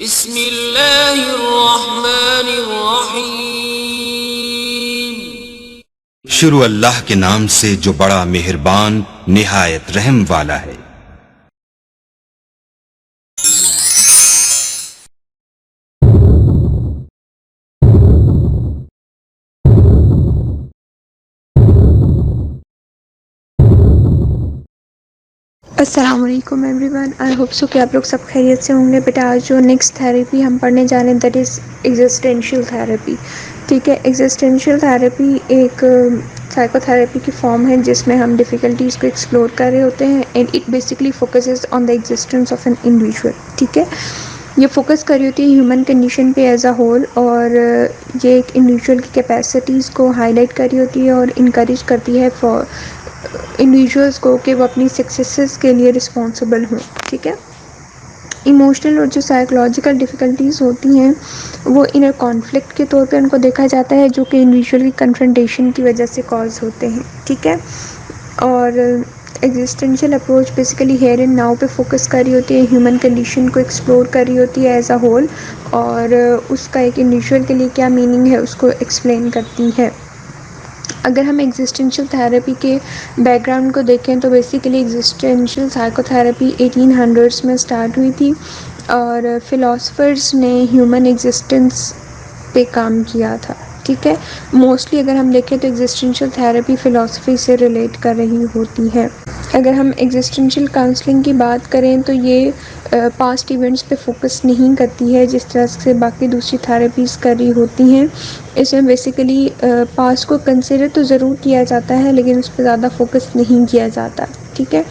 बिस्मिल्लाहिर्रहमानिर्रहीम। शुरू अल्लाह के नाम से जो बड़ा मेहरबान निहायत रहम वाला है। अस्सलाम वालेकुम एवरीवन, आई होप सो कि आप लोग सब खैरियत से होंगे। बेटा आज जो नेक्स्ट थेरेपी हम पढ़ने जा रहे हैं दैट इज़ एग्जिस्टेंशियल थेरेपी। ठीक है, एग्जिस्टेंशियल थेरेपी एक साइकोथेरेपी की फॉर्म है जिसमें हम डिफ़िकल्टीज़ को एक्सप्लोर कर रहे होते हैं and it basically focuses on the existence of an individual. ठीक है, ये फोकस कर रही होती है ह्यूमन कंडीशन पे एज अ होल और ये एक इंडिविजुअल की कैपेसिटीज़ को हाईलाइट कर रही होती है और इनकरेज करती है फॉर इंडिविजुअल्स को कि वो अपनी सक्सेसेस के लिए रिस्पॉन्सिबल हों। ठीक है, इमोशनल और जो साइकोलॉजिकल डिफ़िकल्टीज़ होती हैं वो इनर कॉन्फ्लिक्ट के तौर पे उनको देखा जाता है जो कि इंडिविजुअल की कन्फ्रंटेशन की वजह से कॉज होते हैं। ठीक है, और existential approach basically here and now पे फोकस कर रही होती है, ह्यूमन कंडीशन को एक्सप्लोर कर रही होती है एज अ होल और उसका एक इंडिविजुअल के लिए क्या मीनिंग है उसको एक्सप्लेन करती है। अगर हम एग्जिस्टेंशियल थेरेपी के बैकग्राउंड को देखें तो बेसिकली एग्जिस्टेंशियल साइकोथेरेपी 1800s में स्टार्ट हुई थी और फिलोसफर्स ने ह्यूमन एग्जिस्टेंस पे काम किया था। ठीक है, मोस्टली अगर हम देखें तो एग्जिस्टेंशियल थेरेपी फ़िलासफ़ी से रिलेट कर रही होती है। अगर हम एग्जिस्टेंशियल काउंसलिंग की बात करें तो ये पास्ट इवेंट्स पे फोकस नहीं करती है जिस तरह से बाकी दूसरी थेरेपीज़ कर रही होती हैं। इसमें बेसिकली पास्ट को कंसिडर तो ज़रूर किया जाता है लेकिन उस पर ज़्यादा फोकस नहीं किया जाता। ठीक है,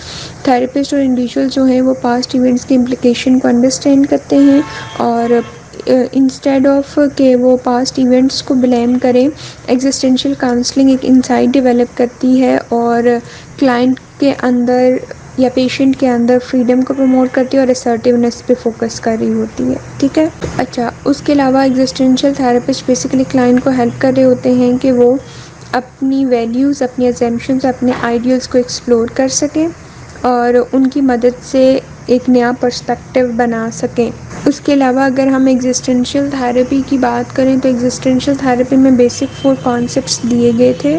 थेरेपिस्ट और इंडिविजुअल जो हैं वो पास्ट इवेंट्स की इम्प्लिकेशन को अंडरस्टैंड करते हैं और इंस्टेड ऑफ के वो पास्ट इवेंट्स को ब्लेम करें, एग्जिस्टेंशियल काउंसलिंग एक इंसाइट डेवलप करती है और क्लाइंट के अंदर या पेशेंट के अंदर फ्रीडम को प्रमोट करती है और असर्टिवनेस पे फोकस कर रही होती है। ठीक है, अच्छा, उसके अलावा एग्जिस्टेंशियल थेरेपिस्ट बेसिकली क्लाइंट को हेल्प कर रहे होते हैं कि वो अपनी वैल्यूज़, अपनी अजम्पशंस, अपने आइडियल्स को एक्सप्लोर कर सकें और उनकी मदद से एक नया पर्सपेक्टिव बना सकें। उसके अलावा अगर हम एग्जिस्टेंशियल थेरेपी की बात करें तो एग्जिस्टेंशियल थेरेपी में बेसिक 4 कॉन्सेप्ट्स दिए गए थे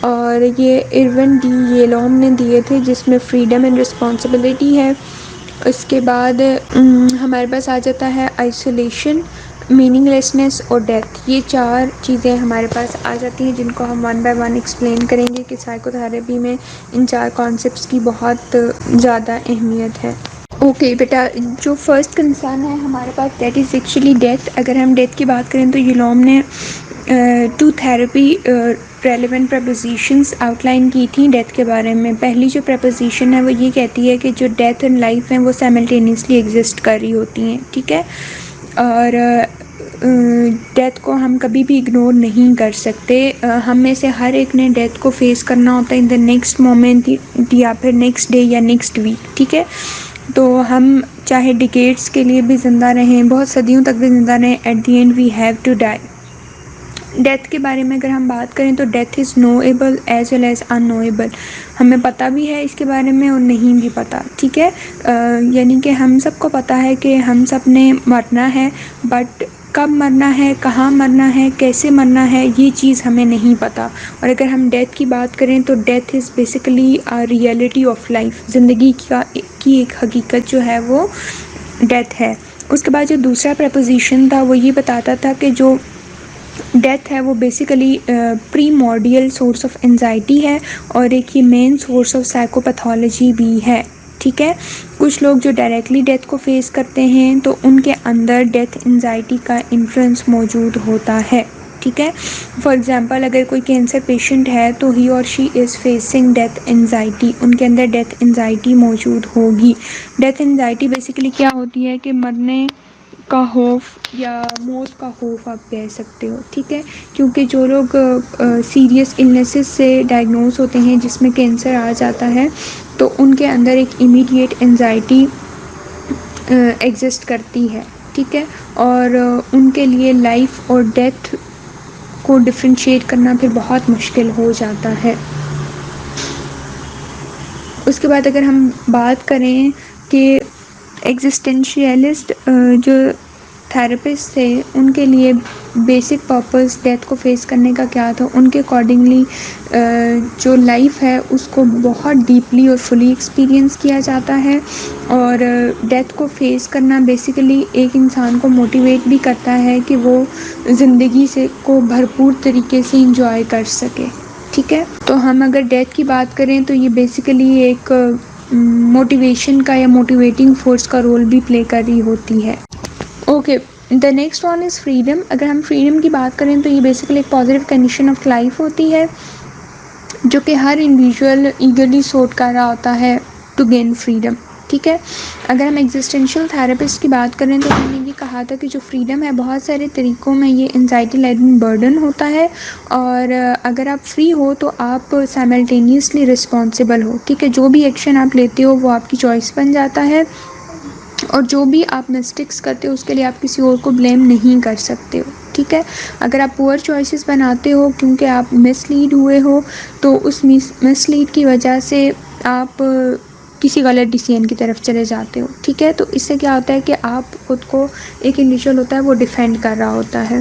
और ये इरविन डी येलोम ने दिए थे जिसमें फ्रीडम एंड रिस्पॉन्सिबिलिटी है। उसके बाद हमारे पास आ जाता है आइसोलेशन, मीनिंगलेसनेस और डेथ। ये 4 चीज़ें हमारे पास आ जाती हैं जिनको हम वन बाय वन एक्सप्लेन करेंगे कि साइकोथेरेपी में इन 4 कॉन्सेप्ट्स की बहुत ज़्यादा अहमियत है। ओके बेटा, जो फर्स्ट कंसर्न है हमारे पास दैट इज़ एक्चुअली डेथ। अगर हम डेथ की बात करें तो येलोम ने 2 थेरेपी रेलेवेंट प्रपोजिशंस आउटलाइन की थी डेथ के बारे में। पहली जो प्रपोजिशन है वो ये कहती है कि जो डेथ एंड लाइफ हैं वो साइमल्टेनियसली एग्जिस्ट कर रही होती हैं। ठीक है, और डेथ को हम कभी भी इग्नोर नहीं कर सकते। हम में से हर एक ने डेथ को फेस करना होता है इन द नेक्स्ट मोमेंट या फिर नेक्स्ट डे या नेक्स्ट वीक। ठीक है, तो हम चाहे डिकेड्स के लिए भी ज़िंदा रहें, बहुत सदियों तक भी ज़िंदा रहें, at the end we have to die. Death के बारे में अगर हम बात करें तो death is knowable as well as unknowable. हमें पता भी है इसके बारे में और नहीं भी पता। ठीक है, यानी कि हम सबको पता है कि हम सब ने मरना है, बट कब मरना है, कहाँ मरना है, कैसे मरना है, ये चीज़ हमें नहीं पता। और अगर हम डेथ की बात करें तो death is basically a reality of life. ज़िंदगी की एक हकीकत जो है वो डेथ है। उसके बाद जो दूसरा प्रपोजिशन था वो ये बताता था कि जो डेथ है वो बेसिकली प्रीमॉर्डियल सोर्स ऑफ एंजाइटी है और एक ये मेन सोर्स ऑफ साइकोपैथोलॉजी भी है। ठीक है, कुछ लोग जो डायरेक्टली डेथ को फेस करते हैं तो उनके अंदर डेथ एंजाइटी का इन्फ्लुएंस मौजूद होता है। ठीक है, फॉर एग्जांपल अगर कोई कैंसर पेशेंट है तो ही और she is facing death anxiety, उनके अंदर डेथ एंजाइटी मौजूद होगी। डेथ एंजाइटी बेसिकली क्या होती है कि मरने का खौफ या मौत का खौफ आप कह सकते हो। ठीक है, क्योंकि जो लोग सीरियस इलनेसेस से डायग्नोज होते हैं जिसमें कैंसर आ जाता है तो उनके अंदर एक इमीडिएट एंजाइटी एग्जिस्ट करती है। ठीक है, और उनके लिए लाइफ और डेथ को डिफ्रेंशिएट करना फिर बहुत मुश्किल हो जाता है। उसके बाद अगर हम बात करें कि एग्जिस्टेंशियलिस्ट जो थेरेपिस्ट थे उनके लिए बेसिक पर्पस डेथ को फेस करने का क्या था, उनके अकॉर्डिंगली जो लाइफ है उसको बहुत डीपली और फुली एक्सपीरियंस किया जाता है। और डेथ को फेस करना बेसिकली एक इंसान को मोटिवेट भी करता है कि वो ज़िंदगी से को भरपूर तरीके से इंजॉय कर सके। ठीक है, तो हम अगर डेथ की बात करें तो ये बेसिकली एक मोटिवेशन का या मोटिवेटिंग फोर्स का रोल भी प्ले कर रही होती है। Okay, the next one is freedom. अगर हम फ्रीडम की बात करें तो ये बेसिकली एक पॉजिटिव कंडीशन ऑफ लाइफ होती है जो कि हर इंडिविजुअल ईगरली सोच कर रहा होता है टू गेन फ्रीडम। ठीक है, अगर हम एग्जिस्टेंशियल थेरेपिस्ट की बात करें तो हमने ये कहा था कि जो फ्रीडम है बहुत सारे तरीक़ों में ये एंजाइटी लेडन बर्डन होता है, और अगर आप फ्री हो तो आप साइमल्टेनियसली रिस्पॉन्सिबल हो। ठीक है, जो भी एक्शन आप लेते हो वो आपकी चॉइस बन जाता है, और जो भी आप मिस्टेक्स करते हो उसके लिए आप किसी और को ब्लेम नहीं कर सकते हो। ठीक है, अगर आप पुअर चॉइसेस बनाते हो क्योंकि आप मिसलीड हुए हो तो उस मिसलीड की वजह से आप किसी गलत डिसीजन की तरफ चले जाते हो। ठीक है, तो इससे क्या होता है कि आप खुद को, एक इंडिविजुअल होता है वो डिफेंड कर रहा होता है।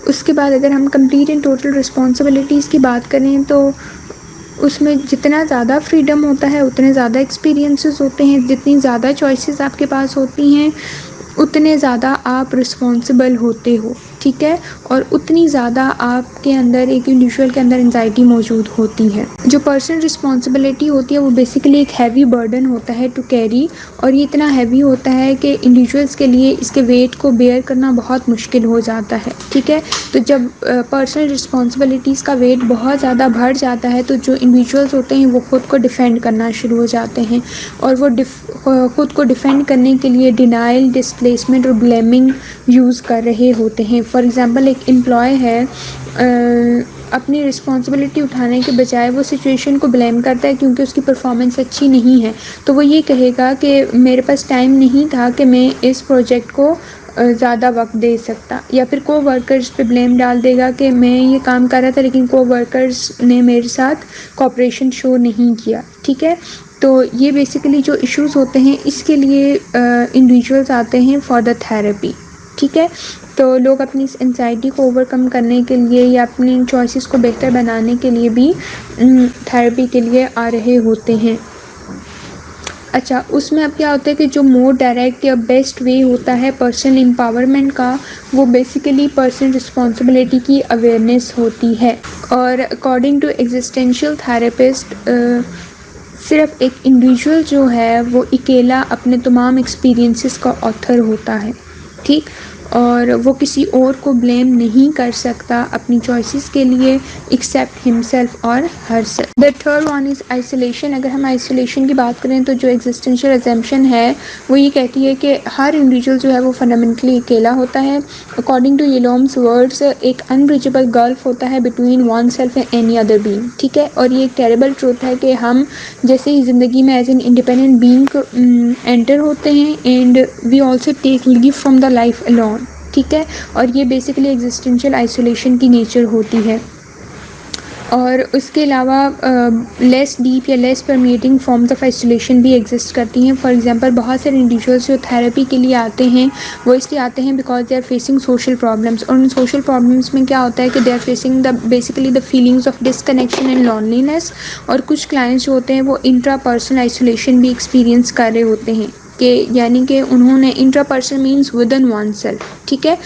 उसके बाद अगर हम कंप्लीट एंड टोटल रिस्पॉन्सिबिलिटीज़ की बात करें तो उसमें जितना ज़्यादा फ्रीडम होता है उतने ज़्यादा एक्सपीरियंसेस होते हैं, जितनी ज़्यादा चॉइसेस आपके पास होती हैं उतने ज़्यादा आप रिस्पॉन्सिबल होते हो। ठीक है, और उतनी ज़्यादा आपके अंदर, एक इंडिविजुअल के अंदर एंजाइटी मौजूद होती है। जो पर्सनल रिस्पॉन्सिबिलिटी होती है वो बेसिकली एक हैवी बर्डन होता है टू कैरी, और ये इतना हैवी होता है कि इंडिविजुअल्स के लिए इसके वेट को बेयर करना बहुत मुश्किल हो जाता है। ठीक है, तो जब पर्सनल रिस्पॉन्सिबिलिटीज़ का वेट बहुत ज़्यादा बढ़ जाता है तो जो इंडिविजुअल्स होते हैं वो खुद को डिफेंड करना शुरू हो जाते हैं, और वो खुद को डिफेंड करने के लिए डिनाइल, डिस्प्लेसमेंट और ब्लेमिंग यूज़ कर रहे होते हैं। फॉर एग्ज़ाम्पल, एक एम्प्लॉय है, अपनी रिस्पॉन्सिबिलिटी उठाने के बजाय वो सिचुएशन को ब्लेम करता है क्योंकि उसकी परफॉर्मेंस अच्छी नहीं है, तो वो ये कहेगा कि मेरे पास टाइम नहीं था कि मैं इस प्रोजेक्ट को ज़्यादा वक्त दे सकता, या फिर को वर्कर्स पे ब्लेम डाल देगा कि मैं ये काम कर रहा था लेकिन को वर्कर्स ने मेरे साथ कोऑपरेशन शो नहीं किया। ठीक है, तो ये बेसिकली जो इश्यूज़ होते हैं इसके लिए इंडिविजुअल्स आते हैं फॉर द थेरेपी। ठीक है, तो लोग अपनी इस एंजाइटी को ओवरकम करने के लिए या अपनी चॉइसेस को बेहतर बनाने के लिए भी थेरेपी के लिए आ रहे होते हैं। अच्छा, उसमें अब क्या होता है कि जो मोर डायरेक्ट या बेस्ट वे होता है पर्सनल एम्पावरमेंट का, वो बेसिकली पर्सनल रिस्पॉन्सिबिलिटी की अवेयरनेस होती है। और अकॉर्डिंग टू एग्जिस्टेंशियल थेरेपिस्ट सिर्फ एक इंडिविजुअल जो है वो अकेला अपने तमाम एक्सपीरियंसेस का ऑथर होता है। ठीक, और वो किसी और को ब्लेम नहीं कर सकता अपनी चॉइसेस के लिए एक्सेप्ट हिमसेल्फ और herself. The third one is isolation. अगर हम आइसोलेशन की बात करें तो जो एग्जिस्टेंशियल अजम्पशन है वो ये कहती है कि हर इंडिविजुअल जो है वो फंडामेंटली अकेला होता है। अकॉर्डिंग टू येलोम्स वर्ड्स, एक अनब्रिजेबल गल्फ होता है between one self and any other being. ठीक है, और ये एक टेरेबल ट्रूथ है कि हम जैसे ही ज़िंदगी में as an independent being enter होते हैं and we also take leave from the life alone. ठीक है, और ये बेसिकली एग्जिस्टेंशियल आइसोलेशन की नेचर होती है। और उसके अलावा लेस डीप या less permeating forms of isolation भी एग्जिस्ट करती हैं। फॉर एग्जांपल, बहुत सारे इंडिविजुअल्स जो थेरेपी के लिए आते हैं वो इसलिए आते हैं because they are facing social problems, और उन सोशल प्रॉब्लम्स में क्या होता है कि they are facing the basically the feelings of disconnection and loneliness. और कुछ क्लाइंट्स जो होते हैं वो इंट्रा पर्सनल आइसोलेशन भी एक्सपीरियंस कर रहे होते हैं, कि यानी कि उन्होंने intrapersonal means within oneself. ठीक है,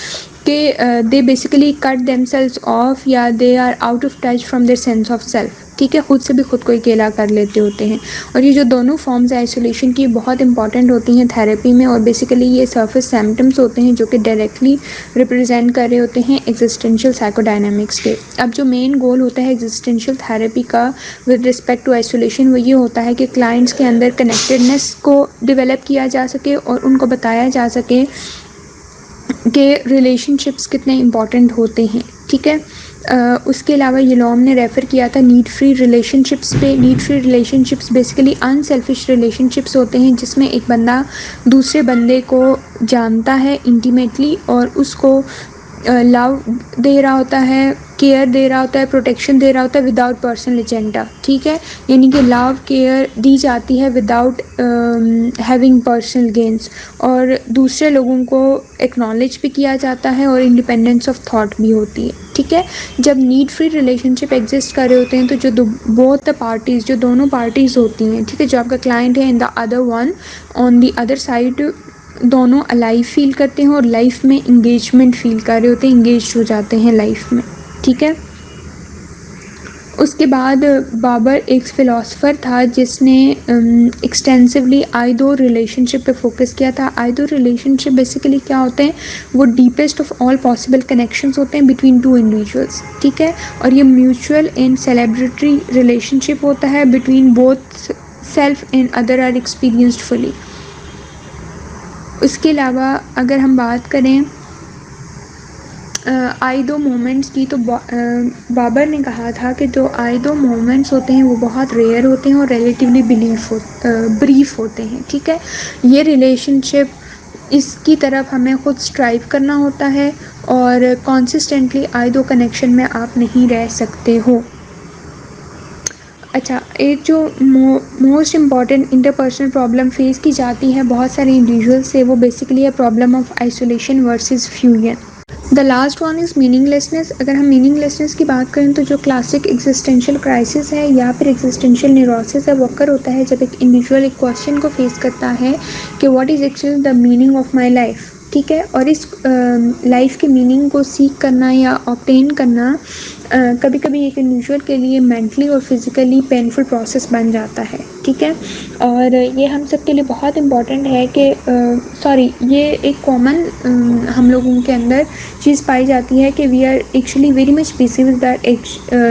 कि they basically cut themselves off या they are out of touch from their sense of self. ठीक है, खुद से भी खुद को अकेला कर लेते होते हैं। और ये जो दोनों फॉर्म्स आइसोलेशन की बहुत इंपॉर्टेंट होती हैं थेरेपी में, और बेसिकली ये सरफेस सिम्टम्स होते हैं जो कि डायरेक्टली रिप्रेजेंट कर रहे होते हैं एग्जिस्टेंशियल साइकोडायनामिक्स के। अब जो मेन गोल होता है एग्जिस्टेंशियल थेरेपी का विद रिस्पेक्ट टू आइसोलेशन वो ये होता है कि क्लाइंट्स के अंदर कनेक्टेडनेस को डिवेलप किया जा सके और उनको बताया जा सके कि रिलेशनशिप्स कितने इम्पॉर्टेंट होते हैं। ठीक है, उसके अलावा येलोम ने रेफ़र किया था नीड फ्री रिलेशनशिप्स पे। Need free relationships basically unselfish relationships होते हैं जिसमें एक बंदा दूसरे बंदे को जानता है इंटीमेटली और उसको लव दे रहा होता है, केयर दे रहा होता है, प्रोटेक्शन दे रहा होता है विदाउट पर्सनल एजेंडा, ठीक है। यानी कि लव केयर दी जाती है विदाउट हैविंग पर्सनल गेन्स, और दूसरे लोगों को एक्नॉलेज भी किया जाता है और इंडिपेंडेंस ऑफ थॉट भी होती है, ठीक है। जब नीड फ्री रिलेशनशिप एग्जिस्ट कर रहे होते हैं तो जो बोथ द पार्टीज़, जो दोनों पार्टीज़ होती हैं, ठीक है, जो आपका क्लाइंट है and the other one on the other side, दोनों अलाइव फील करते हैं और लाइफ में इंगेजमेंट फील कर रहे होते हैं, इंगेज हो जाते हैं लाइफ में, ठीक है। उसके बाद बाबर एक फ़िलासफ़र था जिसने एक्सटेंसिवली आइदो रिलेशनशिप पे फोकस किया था। आइदो रिलेशनशिप बेसिकली क्या होते हैं, वो deepest of all possible connections होते हैं बिटवीन टू इंडिविजुअल्स, ठीक है। और ये म्यूचुअल एंड सेलिब्रेटरी रिलेशनशिप होता है between both self and other are experienced fully. उसके अलावा अगर हम बात करें आई दो मोमेंट्स की, तो बाबर ने कहा था कि जो आई दो मोमेंट्स होते हैं वो बहुत रेयर होते हैं और रिलेटिवली ब्रीफ होते हैं, ठीक है। ये रिलेशनशिप, इसकी तरफ हमें खुद स्ट्राइव करना होता है और कॉन्सिस्टेंटली आई दो कनेक्शन में आप नहीं रह सकते हो। अच्छा, एक जो most important interpersonal problem face की जाती है बहुत सारे इंडिविजुअल से, वो बेसिकली है problem of isolation versus fusion. The last one is meaninglessness. अगर हम मीनिंगलेसनेस की बात करें तो जो क्लासिक एग्जिस्टेंशियल क्राइसिस है या फिर एग्जिस्टेंशियल न्यूरोसिस है, वो अक्कर होता है जब एक इंडिविजुअल एक क्वेश्चन को फेस करता है कि what is actually the meaning of my life, ठीक है। और इस लाइफ के मीनिंग को सीख करना या ऑब्टेन करना कभी कभी एक इंडिविजुअल के लिए मेंटली और फिज़िकली पेनफुल प्रोसेस बन जाता है, ठीक है। और ये हम सब के लिए बहुत इम्पॉर्टेंट है कि ये एक कॉमन हम लोगों के अंदर चीज़ पाई जाती है कि we are actually very much busy with that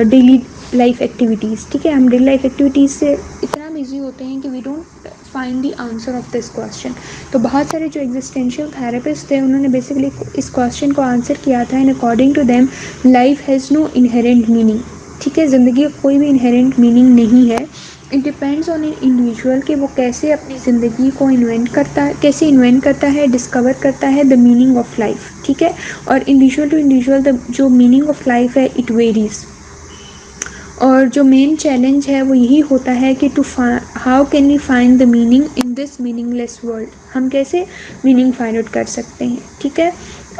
daily life activities, ठीक है। हम डेली लाइफ एक्टिविटीज़ से इतना बिजी होते हैं कि we don't find the answer of this question. तो बहुत सारे जो एग्जिस्टेंशियल थेरेपिस्ट थे उन्होंने बेसिकली इस क्वेश्चन को आंसर किया था, and according to them life has no inherent meaning, ठीक है। ज़िंदगी का कोई भी इनहेरेंट मीनिंग नहीं है। It depends on an individual कि वो कैसे अपनी ज़िंदगी को कैसे इन्वेंट करता है, डिस्कवर करता है द मीनिंग ऑफ लाइफ, ठीक है। और इंडिविजुअल टू इंडिविजुअल जो मीनिंग ऑफ लाइफ है इट वेरीज़। और जो मेन चैलेंज है वो यही होता है कि how can we find the meaning in this meaningless world, हम कैसे मीनिंग फाइंड आउट कर सकते हैं, ठीक है।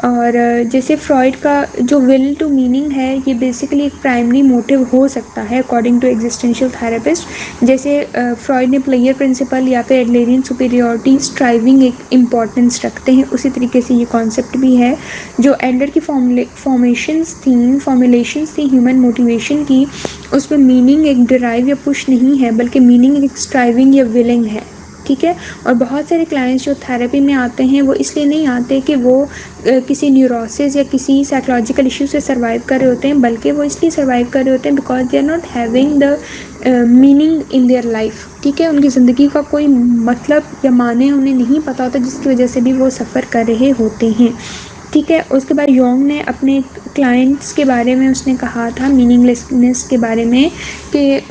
और जैसे फ्रॉइड का जो विल टू मीनिंग है, ये बेसिकली एक प्राइमरी मोटिव हो सकता है अकॉर्डिंग टू एग्जिस्टेंशियल थेरेपिस्ट। जैसे फ्रॉइड ने प्लेयर प्रिंसिपल या फिर एडलेरियन सुपीरियरिटी स्ट्राइविंग एक इम्पॉर्टेंस रखते हैं, उसी तरीके से ये कॉन्सेप्ट भी है। जो एडलर की फॉर्मुलेशंस थी ह्यूमन मोटिवेशन की, उसमें मीनिंग एक डिराइव या पुश नहीं है, बल्कि मीनिंग एक स्ट्राइविंग या विलिंग है, ठीक है। और बहुत सारे क्लाइंट्स जो थेरेपी में आते हैं वो इसलिए नहीं आते कि वो किसी न्यूरोसिस या किसी साइकोलॉजिकल इशू से सर्वाइव कर रहे होते हैं, बल्कि वो इसलिए सर्वाइव कर रहे होते हैं because they are not having the meaning in their life, ठीक है। उनकी ज़िंदगी का कोई मतलब या माने उन्हें नहीं पता होता, जिसकी वजह से भी वो सफ़र कर रहे होते हैं, ठीक है। उसके बाद योंग ने अपने क्लाइंट्स के बारे में उसने कहा था मीनिंगलेसनेस के बारे में कि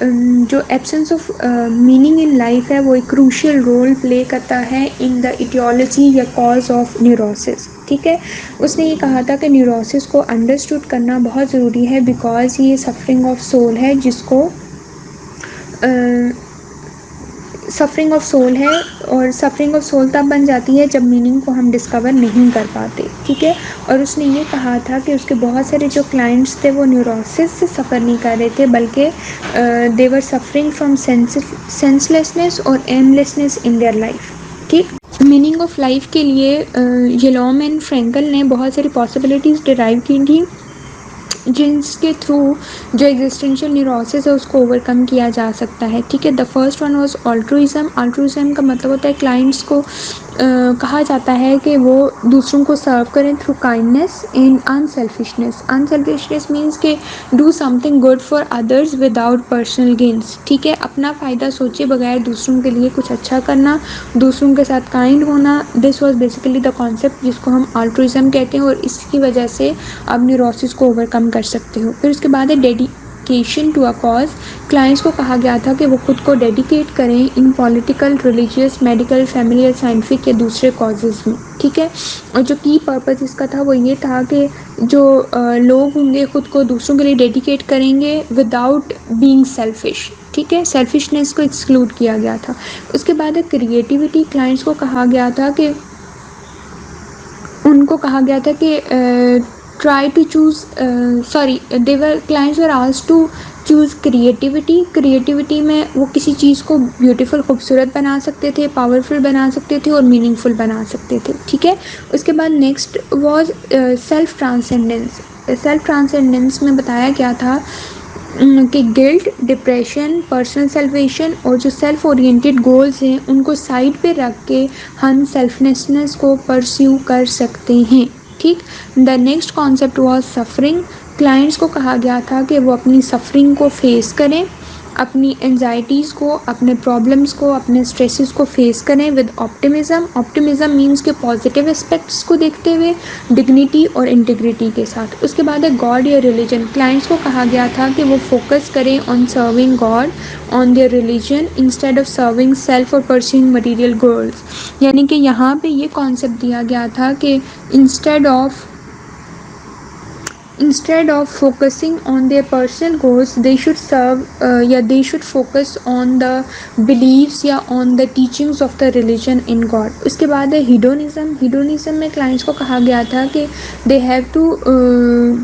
जो absence of meaning in life है वो एक क्रूशियल रोल प्ले करता है इन द इटियोलॉजी या कॉज ऑफ न्यूरोसिस, ठीक है। उसने ये कहा था कि न्यूरोसिस को अंडरस्टूड करना बहुत ज़रूरी है बिकॉज ये सफरिंग ऑफ सोल है, जिसको सफरिंग ऑफ सोल है। और सफरिंग ऑफ सोल तब बन जाती है जब मीनिंग को हम डिस्कवर नहीं कर पाते, ठीक है। और उसने ये कहा था कि उसके बहुत सारे जो क्लाइंट्स थे वो न्यूरोसिस से सफ़र नहीं कर रहे थे, बल्कि दे वर सफरिंग फ्रॉम सेंसलेसनेस और एमलेसनेस इन देयर लाइफ, ठीक। मीनिंग ऑफ लाइफ के लिए येलोम एंड फ्रेंकल ने बहुत सारी पॉसिबिलिटीज़ डिराइव की थी, जिनके थ्रू जो एग्जिस्टेंशियल न्यूरोसिस है उसको ओवरकम किया जा सकता है, ठीक है। The first one was altruism. Altruism का मतलब होता है क्लाइंट्स को कहा जाता है कि वो दूसरों को सर्व करें through kindness and unselfishness. Unselfishness means के do something good for others without personal gains, ठीक है। अपना फ़ायदा सोचे बगैर दूसरों के लिए कुछ अच्छा करना, दूसरों के साथ काइंड होना, this was basically the concept जिसको हम अल्ट्रुइज्म कहते हैं, और इसकी वजह से आप न्यूरोसिस को ओवरकम कर सकते हो। फिर उसके बाद है dedication to a cause, clients को कहा गया था कि वो खुद को डेडिकेट करें इन पॉलिटिकल, रिलीजियस, मेडिकल, फैमिली या साइंटिफिक या दूसरे कॉजेज़ में, ठीक है। और जो की पर्पज़ इसका था वो ये था कि जो लोग होंगे खुद को दूसरों के लिए डेडिकेट करेंगे विदाउट बीइंग सेल्फिश, ठीक है, सेल्फिशनेस को एक्सक्लूड किया गया था। उसके बाद है क्रिएटिविटी, क्लाइंट्स को कहा गया था कि उनको कहा गया था कि try to choose clients were asked to choose creativity. Creativity में वो किसी चीज़ को ब्यूटीफुल, खूबसूरत बना सकते थे, पावरफुल बना सकते थे और मीनिंगफुल बना सकते थे, ठीक है। उसके बाद next was self transcendence. Self transcendence में बताया गया था कि गिल्ट, डिप्रेशन, पर्सनल सेल्वेशन और जो सेल्फ ओरिएंटेड गोल्स हैं उनको साइड पे रख के हम सेल्फनेसनेस को परस्यू कर सकते हैं, ठीक। The next concept was suffering. Clients को कहा गया था कि वो अपनी सफरिंग को फेस करें, अपनी एंजाइटीज़ को, अपने प्रॉब्लम्स को, अपने स्ट्रेसेस को फेस करें विद ऑप्टिमिज़म। ऑप्टिमिज़म मीन्स के पॉजिटिव एस्पेक्ट्स को देखते हुए, डिग्निटी और इंटीग्रिटी के साथ। उसके बाद है गॉड या रिलीजन। क्लाइंट्स को कहा गया था कि वो फोकस करें on serving God, on their religion instead of serving self और परस्यूइंग मटीरियल गोल्स। यानी कि यहाँ पे ये कॉन्सेप्ट दिया गया था कि instead of focusing on their personal goals, they should they should focus on the beliefs या on the teachings of the religion in God। उसके बाद है hedonism। hedonism में clients को कहा गया था कि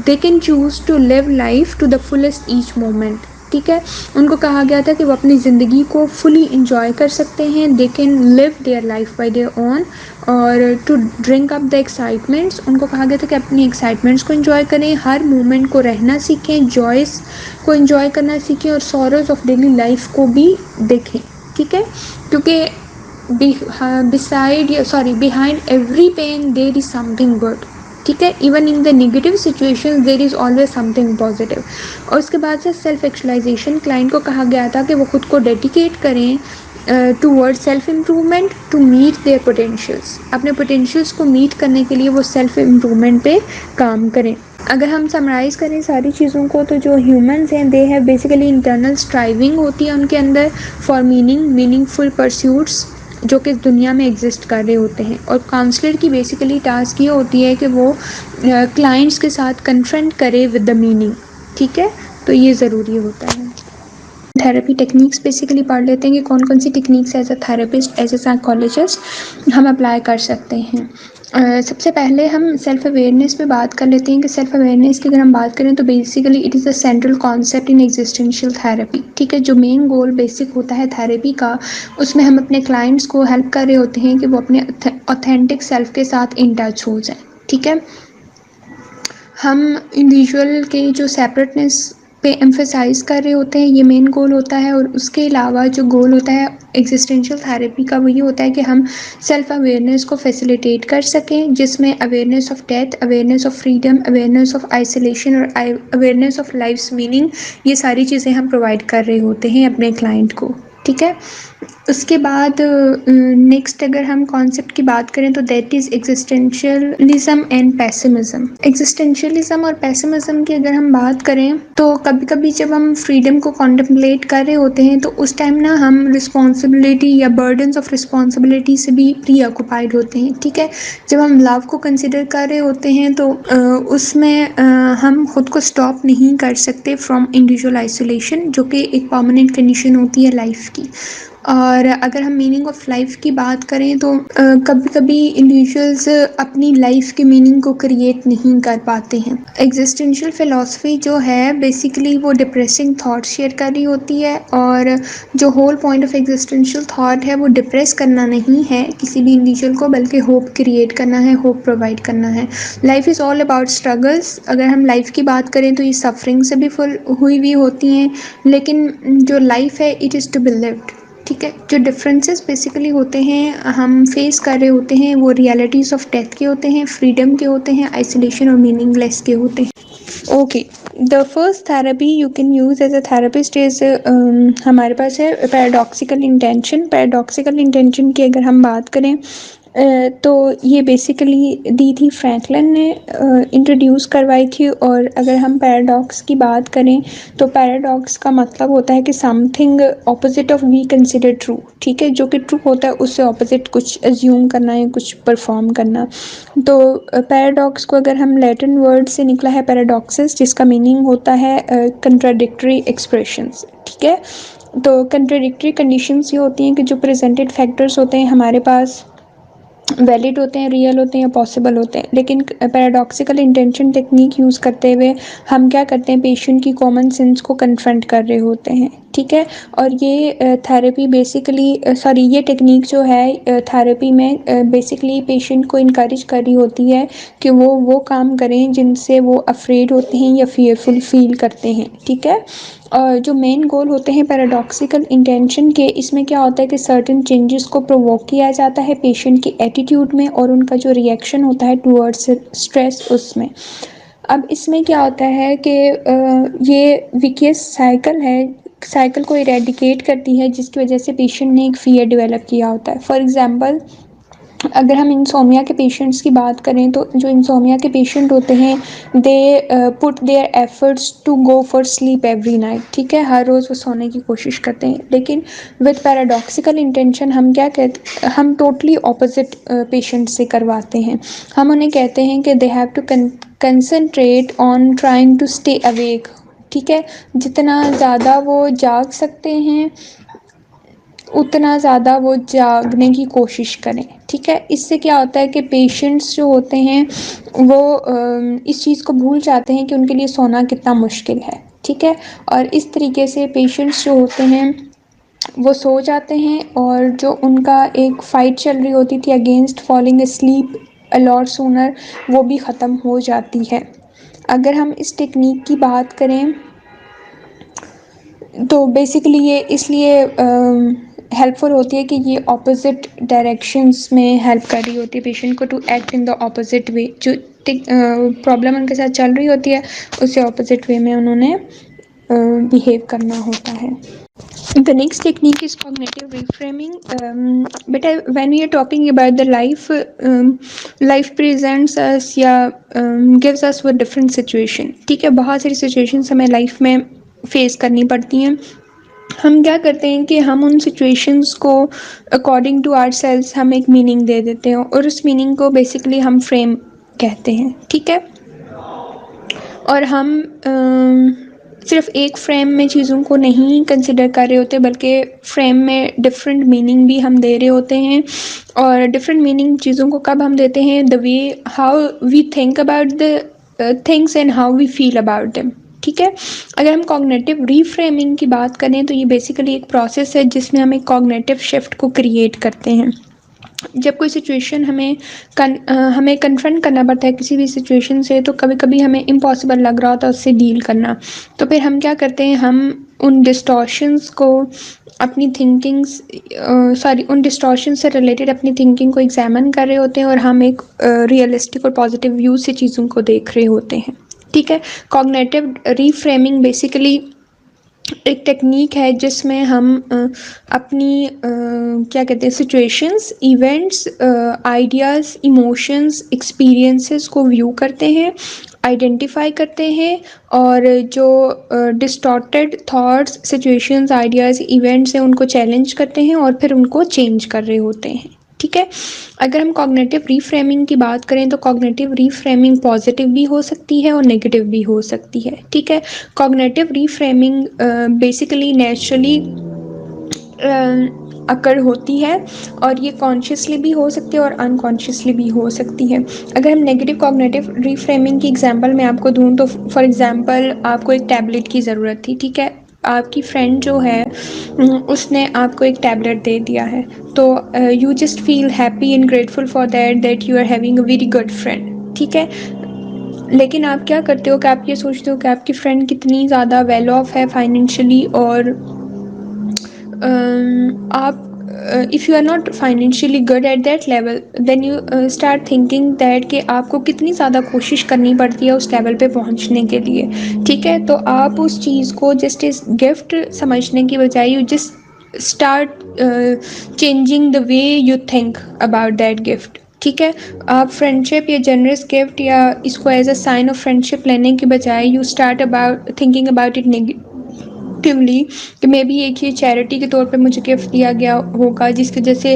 they can choose to live life to the fullest each moment, ठीक है। उनको कहा गया था कि वो अपनी ज़िंदगी को फुली इंजॉय कर सकते हैं, they can live their life by their own. और to drink up the excitements, उनको कहा गया था कि अपनी एक्साइटमेंट्स को इंजॉय करें, हर मोमेंट को रहना सीखें, जॉयस को इंजॉय करना सीखें और सॉरोज ऑफ डेली लाइफ को भी देखें, ठीक है। क्योंकि behind every pain there is something good, ठीक है। Even in the negative situation there is always something positive. और उसके बाद से सेल्फ एक्चुअलाइजेशन। क्लाइंट को कहा गया था कि वो खुद को डेडिकेट करें toward self improvement to meet their potentials. अपने पोटेंशियल्स को मीट करने के लिए वो सेल्फ इम्प्रूवमेंट पे काम करें। अगर हम समराइज़ करें सारी चीज़ों को तो जो ह्यूमंस हैं they have basically internal striving होती है उनके अंदर फॉर मीनिंगफुल परस्यूट्स जो कि दुनिया में एग्जिस्ट कर रहे होते हैं। और काउंसलर की बेसिकली टास्क ये होती है कि वो क्लाइंट्स के साथ कन्फ्रंट करे विद द मीनिंग, ठीक है। तो ये ज़रूरी होता है। थेरेपी टेक्निक्स बेसिकली पढ़ लेते हैं कि कौन कौन सी techniques as a therapist, as a psychologist हम अप्लाई कर सकते हैं। सबसे पहले हम सेल्फ अवेयरनेस पे बात कर लेते हैं कि सेल्फ अवेयरनेस की अगर हम बात करें तो basically it is a central concept in existential therapy, ठीक है। जो मेन गोल बेसिक होता है थेरेपी का, उसमें हम अपने क्लाइंट्स को हेल्प कर रहे होते हैं कि वो अपने ऑथेंटिक सेल्फ के साथ इन टच हो जाए, ठीक है। हम इंडिविजुअल के जो सेपरेटनेस पे एम्फेसाइज कर रहे होते हैं, ये मेन गोल होता है। और उसके अलावा जो गोल होता है एग्जिस्टेंशियल थेरेपी का वो ये होता है कि हम सेल्फ अवेयरनेस को फैसिलिटेट कर सकें, जिसमें awareness of death, awareness of freedom, awareness of isolation और अवेयरनेस ऑफ लाइफ्स मीनिंग, ये सारी चीज़ें हम प्रोवाइड कर रहे होते हैं अपने क्लाइंट को, ठीक है। उसके बाद नेक्स्ट अगर हम कॉन्सेप्ट की बात करें तो that is existentialism and pessimism. Existentialism और पैसिमिज्म की अगर हम बात करें तो कभी कभी जब हम फ्रीडम को कॉन्टेम्पलेट कर रहे होते हैं तो उस टाइम ना हम रिस्पॉन्सिबिलिटी या बर्डन्स ऑफ रिस्पॉन्सिबिलिटी से भी प्री ऑक्यूपाइड होते हैं, ठीक है। जब हम लव को कंसिडर कर रहे होते हैं तो उसमें हम खुद को स्टॉप नहीं कर सकते फ्रॉम इंडिविजुअल आइसोलेशन, जो कि एक परमानेंट कंडीशन होती है लाइफ की। और अगर हम मीनिंग ऑफ लाइफ की बात करें तो कभी कभी इंडिविजुअल्स अपनी लाइफ के मीनिंग को क्रिएट नहीं कर पाते हैं। एग्जिस्टेंशियल फिलॉसफी जो है बेसिकली वो डिप्रेसिंग थॉट शेयर कर रही होती है, और जो whole point of existential thought है वो डिप्रेस करना नहीं है किसी भी इंडिविजुअल को, बल्कि होप क्रिएट करना है, होप प्रोवाइड करना है। Life is all about struggles. अगर हम लाइफ की बात करें तो ये सफरिंग से भी फुल हुई हुई होती हैं, लेकिन जो लाइफ है it is to be lived, ठीक है। जो डिफरेंसेस बेसिकली होते हैं हम फेस कर रहे होते हैं वो रियलिटीज़ ऑफ डेथ के होते हैं, फ्रीडम के होते हैं, आइसोलेशन और मीनिंगलेस के होते हैं। Okay, the first therapy you can use as a therapist is हमारे पास है पैराडॉक्सिकल इंटेंशन। पैराडॉक्सिकल इंटेंशन की अगर हम बात करें तो ये बेसिकली दी थी फ्रैंकलिन ने, इंट्रोड्यूस करवाई थी। और अगर हम पैराडॉक्स की बात करें तो पैराडॉक्स का मतलब होता है कि something opposite of we consider true, ठीक है, जो कि ट्रू होता है उससे ऑपोजिट कुछ एज्यूम करना या कुछ परफॉर्म करना। तो पैराडॉक्स को अगर हम लैटिन वर्ड से निकला है पैराडॉक्सिस, जिसका मीनिंग होता है कंट्राडिक्टरी एक्सप्रेशंस, ठीक है। तो कंट्राडिक्टरी कंडीशंस ये होती हैं कि जो प्रेजेंटेड फैक्टर्स होते हैं हमारे पास वैलिड होते हैं, रियल होते हैं या पॉसिबल होते हैं, लेकिन पैराडॉक्सिकल इंटेंशन टेक्निक यूज़ करते हुए हम क्या करते हैं, पेशेंट की कॉमन सेंस को कन्फ्रंट कर रहे होते हैं, ठीक है। और ये थेरेपी बेसिकली ये टेक्निक जो है थेरेपी में बेसिकली पेशेंट को इनकरेज कर रही होती है कि वो काम करें जिनसे वो अफ्रेड होते हैं या फियरफुल फील करते हैं, ठीक है। और जो मेन गोल होते हैं पैराडॉक्सिकल इंटेंशन के, इसमें क्या होता है कि सर्टेन चेंजेस को प्रोवोक किया जाता है पेशेंट की एटीट्यूड में और उनका जो रिएक्शन होता है टुवर्ड्स स्ट्रेस उसमें। अब इसमें क्या होता है कि ये विकियस साइकिल है, साइकिल को इरेडिकेट करती है जिसकी वजह से पेशेंट ने एक फियर डेवलप किया होता है। फॉर एग्जांपल अगर हम इंसोमिया के पेशेंट्स की बात करें तो जो इंसोमिया के पेशेंट होते हैं they put their efforts to go for sleep every night, ठीक है, हर रोज़ वो सोने की कोशिश करते हैं। लेकिन विद पैराडॉक्सिकल इंटेंशन हम क्या कहते, हम टोटली ऑपोजिट पेशेंट से करवाते हैं। हम उन्हें कहते हैं कि they have to concentrate on trying to stay awake, ठीक है। जितना ज़्यादा वो जाग सकते हैं उतना ज़्यादा वो जागने की कोशिश करें, ठीक है। इससे क्या होता है कि पेशेंट्स जो होते हैं वो इस चीज़ को भूल जाते हैं कि उनके लिए सोना कितना मुश्किल है, ठीक है। और इस तरीके से पेशेंट्स जो होते हैं वो सो जाते हैं और जो उनका एक फ़ाइट चल रही होती थी against falling asleep a lot sooner, वो भी ख़त्म हो जाती है। अगर हम इस टेक्निक की बात करें तो बेसिकली ये इसलिए हेल्पफुल होती है कि ये ऑपोजिट डायरेक्शंस में हेल्प कर रही होती है पेशेंट को to act in the opposite way. जो प्रॉब्लम उनके साथ चल रही होती है उससे ऑपोजिट वे में उन्होंने बिहेव करना होता है। The next technique is cognitive reframing. But when we are talking about the life, life presents us या gives us with different situation, ठीक है। बहुत सारी situations हमें लाइफ में फेस करनी पड़ती हैं। हम क्या करते हैं कि हम उन सिचुएशंस को अकॉर्डिंग टू आवर सेल्स हम एक मीनिंग दे देते हैं और उस मीनिंग को बेसिकली हम फ्रेम कहते हैं, ठीक है। और हम सिर्फ एक फ्रेम में चीज़ों को नहीं कंसिडर कर रहे होते बल्कि फ्रेम में डिफरेंट मीनिंग भी हम दे रहे होते हैं। और डिफरेंट मीनिंग चीज़ों को कब हम देते हैं, the way how we think about the things and how we feel about them, ठीक है। अगर हम कॉग्निटिव रीफ्रेमिंग की बात करें तो ये बेसिकली एक प्रोसेस है जिसमें हम एक कॉग्निटिव शिफ्ट को क्रिएट करते हैं। जब कोई सिचुएशन हमें कन्फ्रंट करना पड़ता है किसी भी सिचुएशन से, तो कभी कभी हमें इम्पॉसिबल लग रहा होता है उससे डील करना। तो फिर हम क्या करते हैं, हम उन डिस्टॉर्शंस को अपनी थिंकिंग्स उन डिस्टॉर्शन से रिलेटेड अपनी थिंकिंग को एग्जामिन कर रहे होते हैं और हम एक रियलिस्टिक और पॉजिटिव व्यू से चीज़ों को देख रहे होते हैं, ठीक है। कॉग्निटिव रीफ्रेमिंग बेसिकली एक टेक्निक है जिसमें हम अपनी क्या कहते हैं situations, events, ideas, emotions, experiences को व्यू करते हैं, आइडेंटिफाई करते हैं और जो distorted thoughts, situations, ideas, events हैं उनको चैलेंज करते हैं और फिर उनको चेंज कर रहे होते हैं, ठीक है। अगर हम कॉग्निटिव रीफ्रेमिंग की बात करें तो कॉग्निटिव रीफ्रेमिंग पॉजिटिव भी हो सकती है और नेगेटिव भी हो सकती है, ठीक है। कॉग्निटिव रीफ्रेमिंग बेसिकली नेचुरली अकर होती है और ये कॉन्शियसली भी हो सकती है और अनकॉन्शियसली भी हो सकती है। अगर हम नेगेटिव कॉग्निटिव रीफ्रेमिंग की एग्जांपल मैं आपको दूं तो फॉर एग्जांपल आपको एक टैबलेट की ज़रूरत थी, ठीक है। आपकी फ्रेंड जो है उसने आपको एक टैबलेट दे दिया है, तो you just feel happy and grateful for that you are having a very good friend, ठीक है। लेकिन आप क्या करते हो कि आप ये सोचते हो कि आपकी फ्रेंड कितनी ज़्यादा वेल ऑफ है फाइनेंशियली और आप if you are not financially good at that level then you start thinking that कि आपको कितनी ज़्यादा कोशिश करनी पड़ती है उस लेवल पे पहुंचने के लिए, ठीक है। तो आप उस चीज़ को जस्ट इस गिफ्ट समझने की बजाय you just start changing the way you think about that gift. ठीक है, आप फ्रेंडशिप या जनरस गिफ्ट या इसको as a sign of friendship लेने के बजाय you start about thinking about it negatively, कि मे बी एक ही चैरिटी के तौर पे मुझे गिफ्ट दिया गया होगा जिसकी वजह से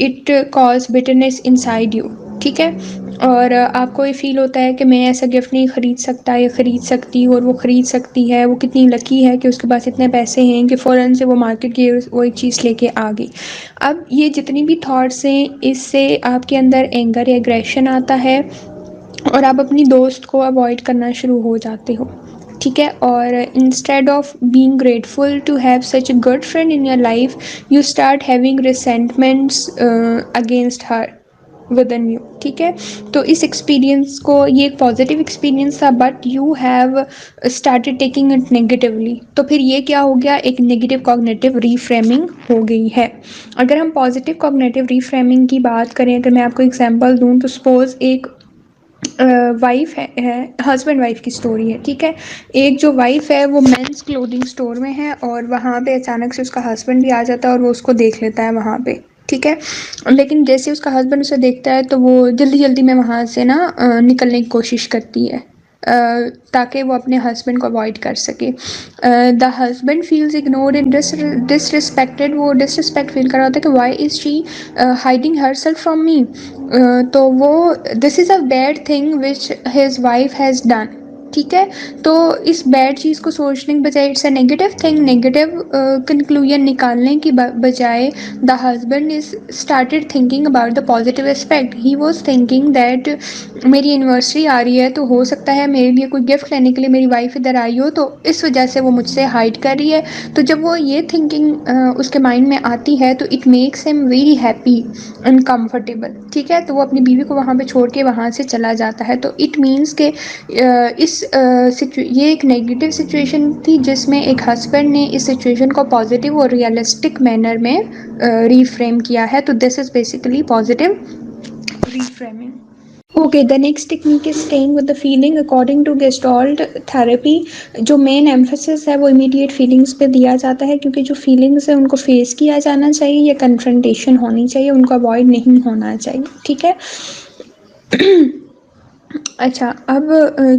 it cause bitterness inside you. ठीक है, और आपको ये फील होता है कि मैं ऐसा गिफ्ट नहीं ख़रीद सकता या ख़रीद सकती, और वो ख़रीद सकती है, वो कितनी लकी है कि उसके पास इतने पैसे हैं कि फ़ौरन से वो मार्केट गई वो एक चीज़ लेके आ गई। अब ये जितनी भी थॉट्स हैं, इससे आपके अंदर एंगर या एग्रेशन आता है और आप अपनी दोस्त को अवॉइड करना शुरू हो जाते हो। ठीक है, और instead of being grateful to have such a good friend in your life, you start having resentments against her within you. ठीक है, तो इस एक्सपीरियंस को, ये एक पॉजिटिव एक्सपीरियंस था but you have started taking it negatively, तो फिर ये क्या हो गया, एक नेगेटिव कॉग्निटिव रीफ्रेमिंग हो गई है। अगर हम पॉजिटिव कॉग्निटिव रीफ्रेमिंग की बात करें, तो मैं आपको एग्जांपल दूं तो सपोज एक वाइफ है हस्बैंड वाइफ की स्टोरी है। ठीक है, एक जो वाइफ है वो मेंस क्लोथिंग स्टोर में है और वहाँ पे अचानक से उसका हस्बैंड भी आ जाता है और वो उसको देख लेता है वहाँ पे। ठीक है, लेकिन जैसे उसका हस्बैंड उसे देखता है तो वो जल्दी जल्दी में वहाँ से ना निकलने की कोशिश करती है ताकि वो अपने हस्बैंड को अवॉइड कर सके। The husband feels ignored and disrespected, वो डिसरिस्पेक्ट फील कर रहा होता है कि why is she hiding herself from me. तो वो this is a bad thing which his wife has done. ठीक है, तो इस बैड चीज़ को सोचने के बजाय, it's a negative thing, negative conclusion निकालने की बजाय the husband is started thinking about the positive aspect. He was thinking that मेरी एनिवर्सरी आ रही है तो हो सकता है मेरे लिए कोई गिफ्ट लेने के लिए मेरी वाइफ इधर आई हो, तो इस वजह से वो मुझसे हाइड कर रही है। तो जब वो ये थिंकिंग उसके माइंड में आती है तो it makes him very happy and comfortable. ठीक है, तो वो अपनी बीवी को वहाँ पे छोड़ के वहाँ से चला जाता है। तो इट मीन्स के ये एक नेगेटिव सिचुएशन थी जिसमें एक हस्बैंड ने इस सिचुएशन को पॉजिटिव और रियलिस्टिक मैनर में रीफ्रेम किया है। तो this is basically positive reframing. Okay, the next technique is staying with the feeling. According to Gestalt therapy, जो मेन एम्फोसिस है वो इमीडिएट फीलिंग्स पे दिया जाता है, क्योंकि जो फीलिंग्स है उनको फेस किया जाना चाहिए या कन्फ्रंटेशन होनी चाहिए, उनको अवॉइड नहीं होना चाहिए। ठीक है, अच्छा, अब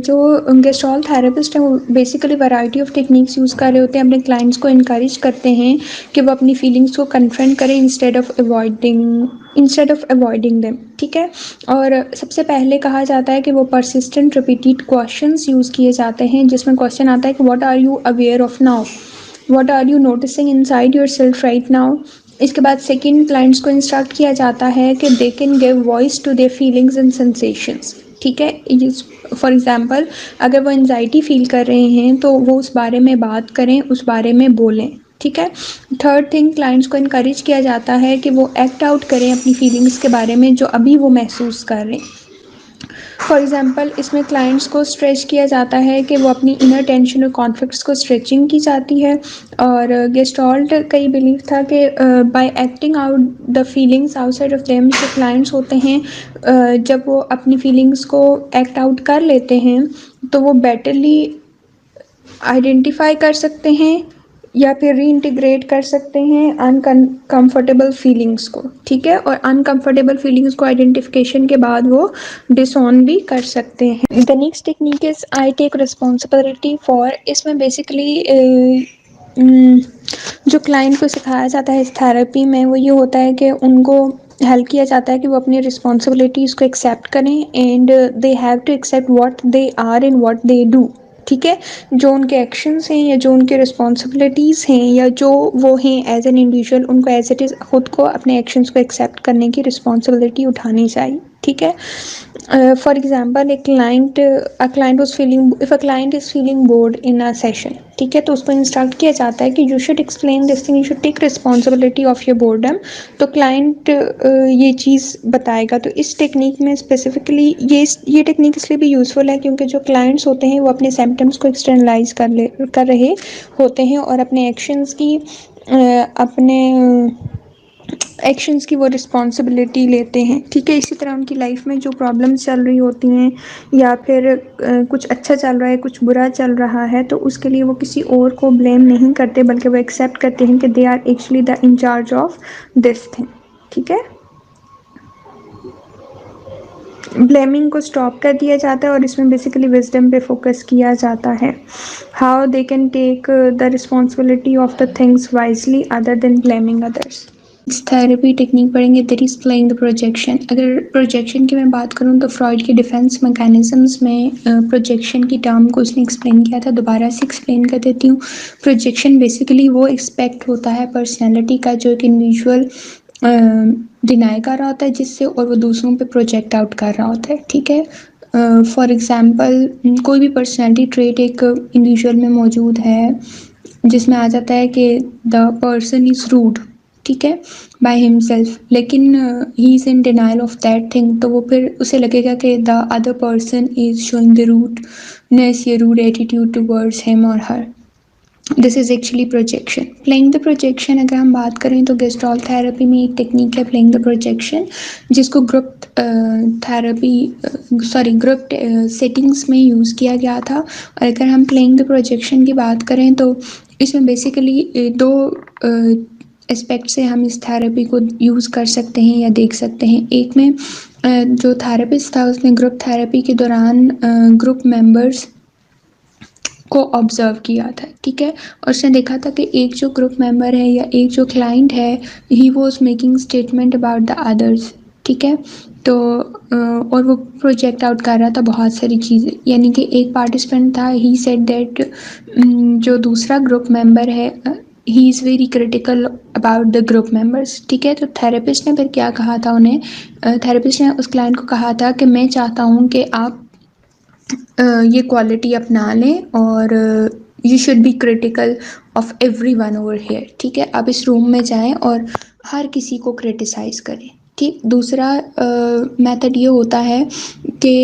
जो गेस्टॉल्ट थेरेपिस्ट हैं वो basically variety of techniques use कर रहे होते हैं, अपने क्लाइंट्स को इनकरेज करते हैं कि वो अपनी फीलिंग्स को कन्फ्रंट करें इंस्टेड ऑफ अवॉइडिंग देम। ठीक है, और सबसे पहले कहा जाता है कि वो परसिस्टेंट रिपीटेड क्वेश्चंस यूज़ किए जाते हैं, जिसमें क्वेश्चन आता है कि what are you aware of now, what are you noticing inside yourself right now. इसके बाद सेकेंड क्लाइंट्स को इंस्ट्रक्ट किया जाता है कि they can give voice to their feelings and sensations. ठीक है, फॉर एग्ज़ाम्पल अगर वो एनजाइटी फील कर रहे हैं तो वो उस बारे में बात करें, उस बारे में बोलें। ठीक है, थर्ड थिंग, क्लाइंट्स को इनकरेज किया जाता है कि वो एक्ट आउट करें अपनी फीलिंग्स के बारे में जो अभी वो महसूस कर रहे हैं। फॉर एग्ज़ाम्पल इसमें क्लाइंट्स को स्ट्रेच किया जाता है कि वो अपनी इनर टेंशन और कॉन्फ्लिक्ट्स को स्ट्रेचिंग की जाती है। और गेस्टॉल्ट का ये बिलीव था कि bye acting out the feelings outside of them, जो क्लाइंट्स होते हैं जब वो अपनी फीलिंग्स को एक्ट आउट कर लेते हैं तो वो बेटरली आइडेंटिफाई कर सकते हैं या फिर री इंटीग्रेट कर सकते हैं अनकम्फर्टेबल फीलिंग्स को। ठीक है, और अनकम्फर्टेबल फीलिंग्स को आइडेंटिफिकेशन के बाद वो डिसऑन भी कर सकते हैं। The next technique is I take responsibility for. इसमें बेसिकली जो क्लाइंट को सिखाया जाता है इस थेरेपी में वो ये होता है कि उनको हेल्प किया जाता है कि वो अपनी रिस्पॉन्सिबिलिटीज़ को एक्सेप्ट करें and they have to accept what they are and what they do. ठीक है, जो उनके एक्शंस हैं या जो उनके रिस्पॉन्सिबिलिटीज़ हैं या जो वो हैं एज एन इंडिविजुअल, उनको एज इट इज़ खुद को अपने एक्शंस को एक्सेप्ट करने की रिस्पॉन्सिबिलिटी उठानी चाहिए। ठीक है, for example a client if a client is feeling bored in a session, ठीक है, तो उसको इंस्ट्रक्ट किया जाता है कि you should explain this thing, you should take responsibility of your boredom. तो क्लाइंट ये चीज़ बताएगा। तो इस टेक्निक में स्पेसिफिकली ये टेक्निक इसलिए भी यूज़फुल है क्योंकि जो क्लाइंट्स होते हैं वो अपने सिम्टम्स को एक्सटर्नलाइज कर रहे होते हैं और अपने एक्शंस की अपने एक्शंस की वो रिस्पॉन्सिबिलिटी लेते हैं, ठीक है। इसी तरह उनकी लाइफ में जो प्रॉब्लम्स चल रही होती हैं या फिर कुछ अच्छा चल रहा है, कुछ बुरा चल रहा है, तो उसके लिए वो किसी और को ब्लेम नहीं करते, बल्कि वो एक्सेप्ट करते हैं कि they are actually the in charge of this thing, ठीक है। ब्लेमिंग को स्टॉप कर दिया जाता है और इसमें बेसिकली विजडम पे फोकस किया जाता है। How they can take the responsibility of the things wisely other than blaming others. Therapy technique पढ़ेंगे, that is playing the projection. अगर प्रोजेक्शन की मैं बात करूँ तो फ्रॉइड के डिफेंस मैकेनिज्म्स में प्रोजेक्शन की टर्म को उसने एक्सप्लेन किया था। दोबारा से एक्सप्लेन कर देती हूँ। प्रोजेक्शन बेसिकली वो एक्सपेक्ट होता है पर्सनैलिटी का जो एक इंडिविजुअल डिनाई कर रहा होता है जिससे, और वो दूसरों पे प्रोजेक्ट आउट कर रहा होता है, ठीक है। फॉर एग्जांपल कोई भी पर्सनैलिटी ट्रेट एक इंडिविजुअल में मौजूद है जिसमें आ जाता है कि द पर्सन इज़ रूड, ठीक है, बाय हिमसेल्फ, लेकिन he is in denial of that thing, तो वो फिर उसे लगेगा कि the other person is showing the rudeness या रूड एटीट्यूड टुवर्ड्स हिम और her. This is actually projection. Playing the projection अगर हम बात करें तो गेस्टॉल थेरेपी में एक टेक्निक है प्लेइंग द प्रोजेक्शन, जिसको ग्रुप ग्रुप सेटिंग्स में यूज़ किया गया था। और अगर हम प्लेइंग द प्रोजेक्शन की बात करें तो इसमें बेसिकली दो एस्पेक्ट से हम इस थेरेपी को यूज़ कर सकते हैं या देख सकते हैं। एक में जो थेरेपिस्ट था उसने ग्रुप थेरेपी के दौरान ग्रुप मेंबर्स को ऑब्जर्व किया था, ठीक है, और उसने देखा था कि एक जो ग्रुप मेंबर है या एक जो क्लाइंट है, he was making statement about the others, ठीक है। तो और वो प्रोजेक्ट आउट कर रहा था बहुत सारी चीज़ें, यानी कि एक पार्टिसिपेंट था, ही सेड दैट जो दूसरा ग्रुप मेंबर है he is very critical about the group members, ठीक है। तो थेरेपिस्ट ने फिर क्या कहा था उन्हें, थेरेपिस्ट ने उस क्लाइंट को कहा था कि मैं चाहता हूँ कि आप ये क्वालिटी अपना लें और you should be critical of every one over here, ठीक है। आप इस रूम में जाएं और हर किसी को क्रिटिसाइज़ करें, ठीक। दूसरा मेथड ये होता है कि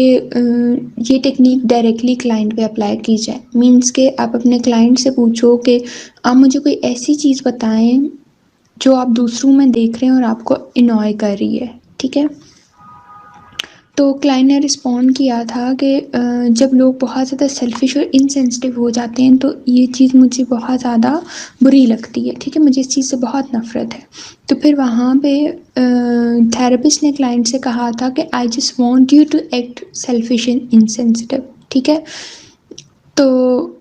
ये टेक्निक डायरेक्टली क्लाइंट पे अप्लाई की जाए। मीन्स के आप अपने क्लाइंट से पूछो कि आप मुझे कोई ऐसी चीज़ बताएं जो आप दूसरों में देख रहे हैं और आपको इनॉय कर रही है, ठीक है। तो क्लाइंट ने रिस्पॉन्ड किया था कि जब लोग बहुत ज़्यादा सेल्फिश और इनसेंसिटिव हो जाते हैं तो ये चीज़ मुझे बहुत ज़्यादा बुरी लगती है, ठीक है, मुझे इस चीज़ से बहुत नफ़रत है। तो फिर वहाँ पे थेरेपिस्ट ने क्लाइंट से कहा था कि I just want you to act selfish and insensitive, ठीक है। तो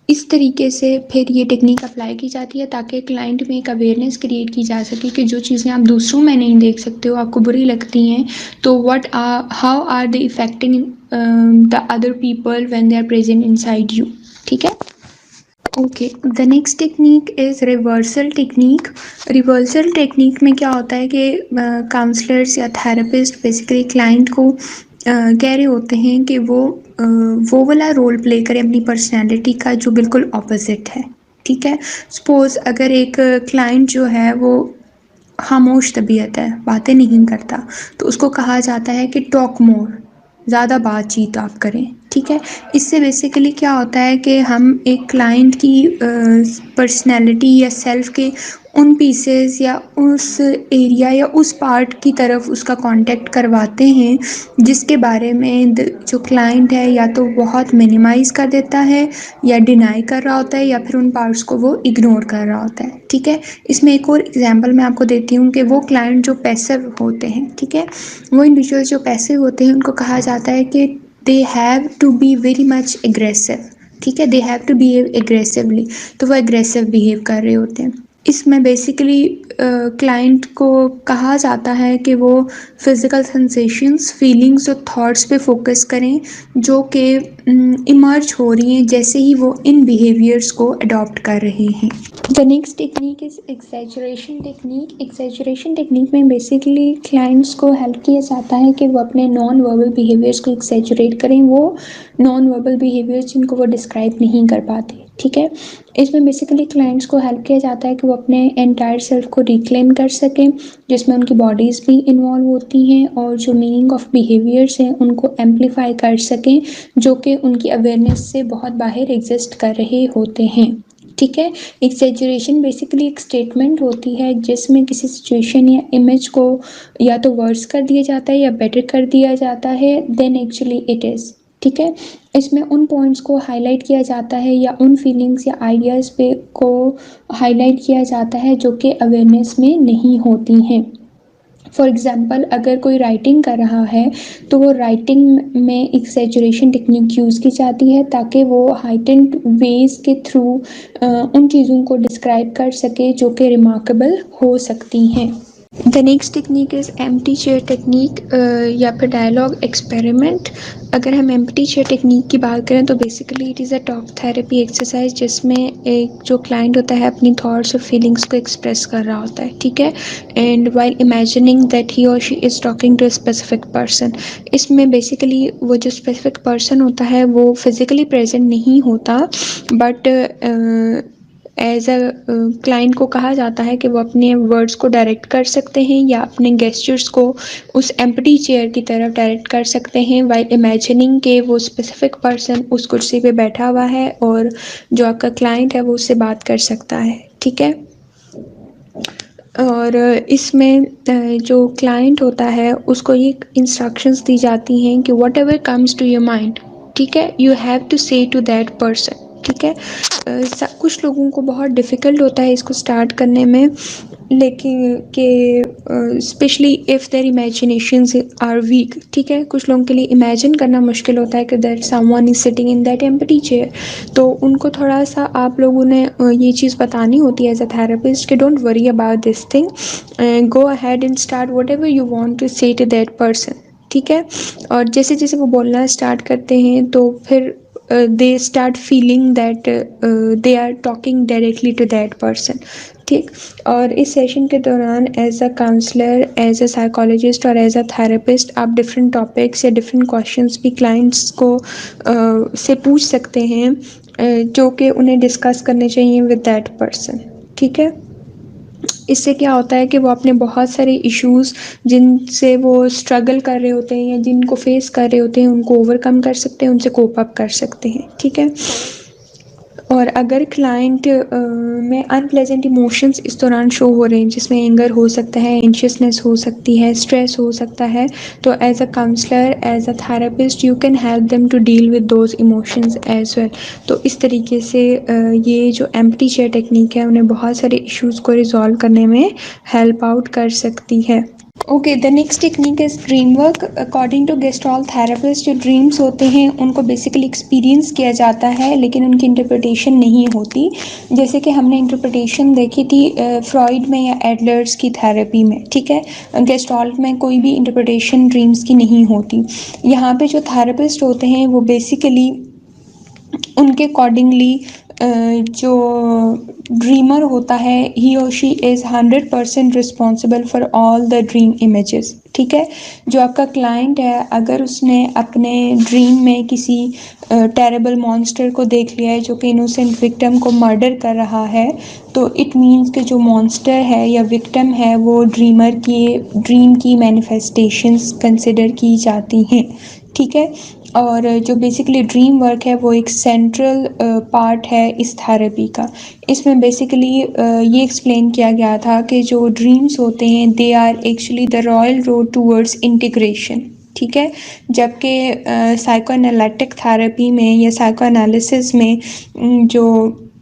इस तरीके से फिर ये टेक्निक अप्लाई की जाती है ताकि क्लाइंट में एक अवेयरनेस क्रिएट की जा सके कि जो चीज़ें आप दूसरों में नहीं देख सकते हो, आपको बुरी लगती हैं, तो how are they affecting the other people when they are present inside you, ठीक है। Okay, the next technique is reversal technique. Reversal technique में क्या होता है कि काउंसलर्स या थेरेपिस्ट बेसिकली क्लाइंट को कह रहे होते हैं कि वो वाला रोल प्ले करें अपनी पर्सनैलिटी का जो बिल्कुल ऑपोजिट है, ठीक है। सपोज़ अगर एक क्लाइंट जो है वो खामोश तबीयत है, बातें नहीं करता, तो उसको कहा जाता है कि टॉक मोर, ज़्यादा बातचीत आप करें, ठीक है। इससे बेसिकली क्या होता है कि हम एक क्लाइंट की पर्सनैलिटी या सेल्फ के उन पीसेस या उस एरिया या उस पार्ट की तरफ उसका कांटेक्ट करवाते हैं जिसके बारे में जो क्लाइंट है या तो बहुत मिनिमाइज़ कर देता है या डिनाई कर रहा होता है या फिर उन पार्ट्स को वो इग्नोर कर रहा होता है, ठीक है। इसमें एक और एग्जांपल मैं आपको देती हूँ कि वो क्लाइंट जो पैसिव होते हैं, ठीक है, वो इंडिविजुअल जो पैसिव होते हैं उनको कहा जाता है कि they have to be very much aggressive, ठीक है, they have to behave aggressively, तो वो एग्रेसिव बिहेव कर रहे होते हैं। इसमें बेसिकली क्लाइंट को कहा जाता है कि वो फिज़िकल सेंसेशंस, फीलिंग्स और थॉट्स पे फोकस करें जो कि इमर्ज हो रही हैं जैसे ही वो इन बिहेवियर्स को अडॉप्ट कर रहे हैं। The next technique is exaggeration technique. Exaggeration technique में बेसिकली क्लाइंट्स को हेल्प किया जाता है कि वो अपने नॉन वर्बल बिहेवियर्स को एक्सैजरेट करें, वो नॉन वर्बल बिहेवियर्स जिनको वो डिस्क्राइब नहीं कर पाते, ठीक है। इसमें बेसिकली क्लाइंट्स को हेल्प किया जाता है कि वो अपने एंटायर सेल्फ को रिक्लेम कर सकें, जिसमें उनकी बॉडीज़ भी इन्वॉल्व होती हैं और जो मीनिंग ऑफ बिहेवियर्स हैं उनको एम्पलीफाई कर सकें जो कि उनकी अवेयरनेस से बहुत बाहर एग्जिस्ट कर रहे होते हैं। ठीक है। एक्सेजरेशन बेसिकली एक स्टेटमेंट होती है जिसमें किसी सिचुएशन या इमेज को या तो वर्स कर दिया जाता है या बेटर कर दिया जाता है देन एक्चुअली इट इज़। ठीक है। इसमें उन पॉइंट्स को हाईलाइट किया जाता है या उन फीलिंग्स या आइडियाज़ पे को हाईलाइट किया जाता है जो कि अवेयरनेस में नहीं होती हैं। फॉर एग्ज़ाम्पल अगर कोई राइटिंग कर रहा है तो वो राइटिंग में एक्सेजरेशन टेक्निक यूज़ की जाती है ताकि वो हाइटेंड वेज के थ्रू उन चीज़ों को डिस्क्राइब कर सके जो कि रिमार्केबल हो सकती हैं। The next technique is empty chair technique या फिर डायलॉग एक्सपेरिमेंट। अगर हम एम्प्टी चेयर टेक्निक की बात करें तो basically it is a talk therapy exercise जिसमें एक जो क्लाइंट होता है अपनी थॉट्स और फीलिंग्स को एक्सप्रेस कर रहा होता है। ठीक है। And while imagining that he और she is talking to a specific person. इसमें बेसिकली वो जो स्पेसिफिक पर्सन होता है वो फिज़िकली प्रेजेंट नहीं होता बट एज अ क्लाइंट को कहा जाता है कि वो अपने वर्ड्स को डायरेक्ट कर सकते हैं या अपने गेस्चर्स को उस एम्प्टी चेयर की तरफ डायरेक्ट कर सकते हैं वाइल इमेजिनिंग के वो स्पेसिफिक पर्सन उस कुर्सी पे बैठा हुआ है और जो आपका क्लाइंट है वो उससे बात कर सकता है। ठीक है। और इसमें जो क्लाइंट होता है उसको ये इंस्ट्रक्शंस दी जाती हैं कि whatever comes to your mind, ठीक है, you have to say to that person. ठीक है। कुछ लोगों को बहुत डिफ़िकल्ट होता है इसको स्टार्ट करने में, लेकिन कि specially if their imaginations are weak. ठीक है। कुछ लोगों के लिए इमेजिन करना मुश्किल होता है कि that someone is sitting in that empty chair, तो उनको थोड़ा सा आप लोगों ने ये चीज़ बतानी होती है एज अ थेरेपिस्ट कि don't worry about this thing, go ahead and start whatever you want to say to that person. ठीक है। और जैसे जैसे वो बोलना स्टार्ट करते हैं तो फिर they start feeling that they are talking directly to that person. ठीक। और इस सेशन के दौरान as a counsellor, as a psychologist और एज अ थेरेपिस्ट आप डिफरेंट टॉपिक्स या डिफरेंट क्वेश्चंस भी क्लाइंट्स को से पूछ सकते हैं जो कि उन्हें डिस्कस करने चाहिए विद दैट पर्सन। ठीक है। इससे क्या होता है कि वो अपने बहुत सारे इश्यूज़ जिनसे वो स्ट्रगल कर रहे होते हैं या जिनको फेस कर रहे होते हैं उनको ओवरकम कर सकते हैं, उनसे कोप अप कर सकते हैं। ठीक है। और अगर क्लाइंट में अनप्लेजेंट इमोशंस इस दौरान शो हो रहे हैं जिसमें एंगर हो सकता है, एंशियसनेस हो सकती है, स्ट्रेस हो सकता है, तो as a counsellor, as a therapist you can help them to deal with those emotions as well. तो इस तरीके से ये जो एम्प्टी चेयर टेक्निक है उन्हें बहुत सारे इश्यूज़ को रिजॉल्व करने में हेल्प आउट कर सकती है। Okay, the next technique is dream work. According to gestalt therapist जो ड्रीम्स होते हैं उनको बेसिकली एक्सपीरियंस किया जाता है लेकिन उनकी इंटरप्रिटेशन नहीं होती। जैसे कि हमने इंटरप्रिटेशन देखी थी फ्रॉइड में या एडलर्स की थेरेपी में। ठीक है। गेस्टॉल में कोई भी इंटरप्रिटेशन ड्रीम्स की नहीं होती। यहाँ पे जो थेरेपिस्ट होते हैं वो बेसिकली उनके अकॉर्डिंगली जो ड्रीमर होता है ही और she is 100% responsible for all the dream images. ठीक है। जो आपका क्लाइंट है अगर उसने अपने ड्रीम में किसी टेरेबल मॉन्स्टर को देख लिया है जो कि इनोसेंट विक्टिम को मर्डर कर रहा है, तो इट मीन्स कि जो मॉन्स्टर है या विक्टिम है वो ड्रीमर की ड्रीम की मैनिफेस्टेशंस कंसिडर की जाती हैं। ठीक है। और जो बेसिकली ड्रीम वर्क है वो एक सेंट्रल पार्ट है इस थेरेपी का। इसमें बेसिकली ये एक्सप्लेन किया गया था कि जो ड्रीम्स होते हैं they are actually the royal road towards integration. ठीक है। जबकि साइको एनालिटिक थेरेपी में या साइको एनालिसिस में जो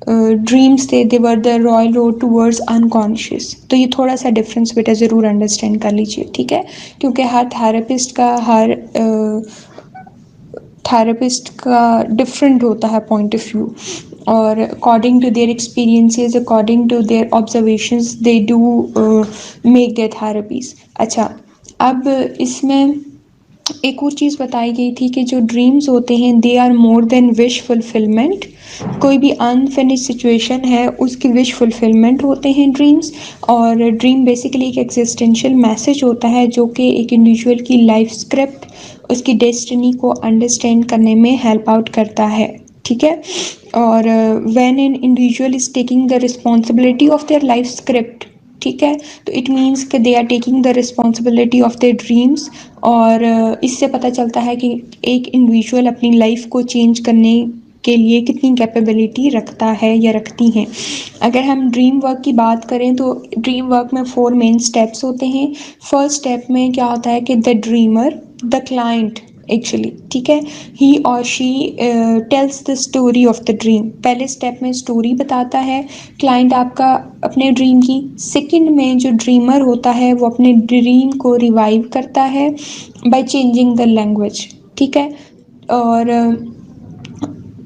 ड्रीम्स थे they were the royal road towards unconscious. तो ये थोड़ा सा डिफरेंस बेटा ज़रूर अंडरस्टैंड कर लीजिए। ठीक है। क्योंकि हर थेरेपिस्ट का डिफरेंट होता है पॉइंट ऑफ व्यू, और according to their experiences, according to their observations they do make their therapies. अच्छा, अब इसमें एक और चीज़ बताई गई थी कि जो ड्रीम्स होते हैं they are more than wish fulfilment. कोई भी अनफिनिश सिचुएशन है उसकी विश फुलफिलमेंट होते हैं ड्रीम्स। और ड्रीम बेसिकली एक एग्जिस्टेंशियल मैसेज होता है जो कि एक इंडिविजुअल की लाइफ स्क्रिप्ट, उसकी डेस्टिनी को अंडरस्टैंड करने में हेल्प आउट करता है। ठीक है। और when an individual is taking the responsibility of their life script, ठीक है, तो इट मीन्स कि they are taking the responsibility of their dreams. और इससे पता चलता है कि एक इंडिविजुअल अपनी लाइफ को चेंज करने के लिए कितनी कैपेबिलिटी रखता है या रखती हैं। अगर हम ड्रीम वर्क की बात करें तो ड्रीम वर्क में 4 मेन स्टेप्स होते हैं। फर्स्ट स्टेप में क्या होता है कि the dreamer, the client actually, ठीक है, ही और she tells the story of the dream. पहले स्टेप में स्टोरी बताता है क्लाइंट आपका अपने ड्रीम की। सेकंड में जो ड्रीमर होता है वो अपने ड्रीम को रिवाइव करता है बाय चेंजिंग द लैंग्वेज, ठीक है। और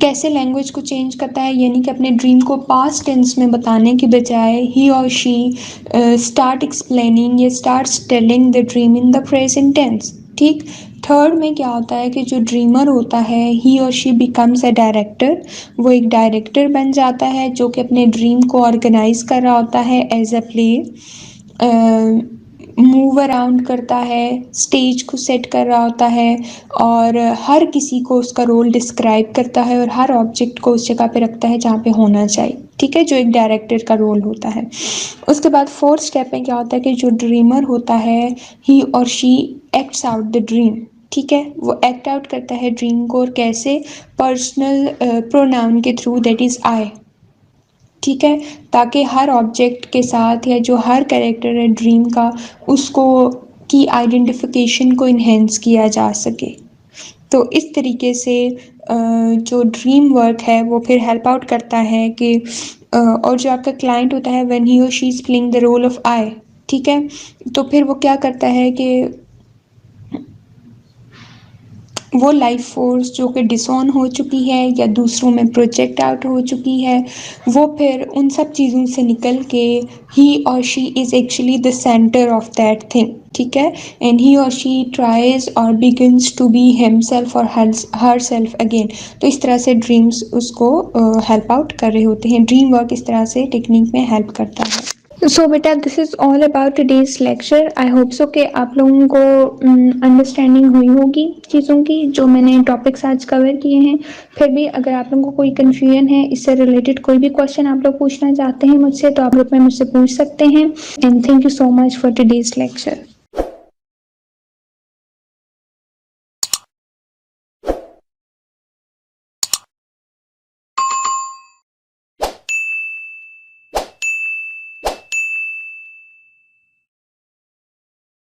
कैसे लैंग्वेज को चेंज करता है, यानी कि अपने ड्रीम को पास्ट टेंस में बताने के बजाय ही और शी स्टार्ट एक्सप्लेनिंग या start telling the dream in the present tense, ठीक। थर्ड में क्या होता है कि जो ड्रीमर होता है ही और शी बिकम्स अ डायरेक्टर, वो एक डायरेक्टर बन जाता है जो कि अपने ड्रीम को ऑर्गेनाइज कर रहा होता है as a play, move around करता है, स्टेज को सेट कर रहा होता है और हर किसी को उसका रोल डिस्क्राइब करता है और हर ऑब्जेक्ट को उस जगह पे रखता है जहाँ पे होना चाहिए, ठीक है, जो एक डायरेक्टर का रोल होता है। उसके बाद फोर्थ स्टेप में क्या होता है कि जो ड्रीमर होता है ही और she acts out the dream, ठीक है, वो एक्ट आउट करता है ड्रीम को। और कैसे, पर्सनल प्रोनाउन के थ्रू, दैट इज़ आई, ठीक है, ताकि हर ऑब्जेक्ट के साथ या जो हर कैरेक्टर है ड्रीम का, उसको की आइडेंटिफिकेशन को इन्हेंस किया जा सके। तो इस तरीके से जो ड्रीम वर्क है वो फिर हेल्प आउट करता है कि और जो आपका क्लाइंट होता है व्हेन ही और she is playing the role of I, ठीक है, तो फिर वो क्या करता है कि वो लाइफ फोर्स जो कि डिसऑन हो चुकी है या दूसरों में प्रोजेक्ट आउट हो चुकी है, वो फिर उन सब चीज़ों से निकल के ही और she is actually the centre of that thing, ठीक है, एंड ही और शी ट्राइज और बिगिंस टू बी हिमसेल्फ और हर सेल्फ अगेन। तो इस तरह से ड्रीम्स उसको हेल्प आउट कर रहे होते हैं। ड्रीम वर्क इस तरह से टेक्निक में हेल्प करता है। सो बेटा, this is all about today's lecture. I hope so कि आप लोगों को अंडरस्टैंडिंग हुई होगी चीज़ों की जो मैंने टॉपिक्स आज कवर किए हैं। फिर भी अगर आप लोगों को कोई कन्फ्यूजन है, इससे रिलेटेड कोई भी क्वेश्चन आप लोग पूछना चाहते हैं मुझसे, तो आप लोग मुझसे पूछ सकते हैं। And thank you so much for today's lecture.